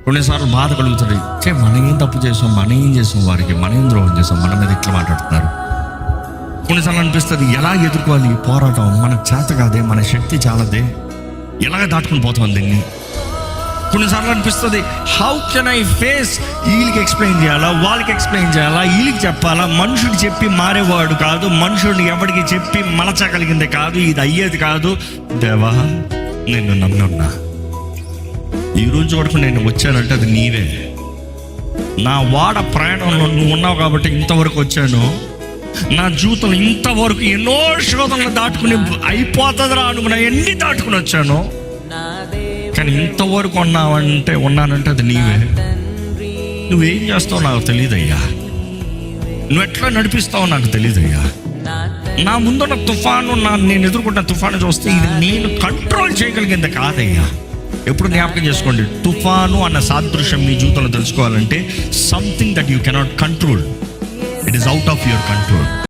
కొన్నిసార్లు బాధ కలుగుతుంది. మనం ఏం తప్పు చేసాం, మనం ఏం చేసాం, వారికి మనం ఏం ద్రోహం చేసాం, మన మీద ఇట్లా మాట్లాడుతున్నారు. కొన్నిసార్లు అనిపిస్తుంది, ఎలా ఎదుర్కోవాలి ఈ పోరాటం, మనకు చేత కాదే, మన శక్తి చాలదే, ఎలాగ దాటుకుని పోతాం దీన్ని. కొన్నిసార్లు అనిపిస్తుంది, హౌ కెన్ ఐ ఫేస్, వీళ్ళకి ఎక్స్ప్లెయిన్ చేయాలా, వాళ్ళకి ఎక్స్ప్లెయిన్ చేయాలా, వీళ్ళకి చెప్పాలా. మనుషుడు చెప్పి మారేవాడు కాదు, మనుషుడిని ఎవరికి చెప్పి మలచగలిగింది కాదు, ఇది అయ్యేది కాదు. దేవా, నేను నమ్మున్నా, ఈరోజు వరకు నేను వచ్చానంటే అది నీవే. నా వాడ ప్రయాణంలో నువ్వు ఉన్నావు కాబట్టి ఇంతవరకు వచ్చాను. నా జీవితంలో ఇంతవరకు ఎన్నో శోధనలు దాటుకుని అయిపోతుందిరా అనుకున్నా, ఎన్ని దాటుకుని వచ్చాను. కానీ ఇంతవరకు ఉన్నానంటే అది నీవే. నువ్వేం చేస్తావో నాకు తెలియదయ్యా, నువ్వు ఎట్లా నడిపిస్తావో నాకు తెలియదయ్యా. నా ముందున్న తుఫాను, నేను ఎదుర్కొంటున్న తుఫాను చూస్తే ఇది నేను కంట్రోల్ చేయగలిగింది కాదయ్యా. ఎప్పుడు జ్ఞాపకం చేసుకోండి, తుఫాను అన్న సాదృశ్యం మీ జీవితంలో తెలుసుకోవాలంటే something that you cannot control, it is out of your control.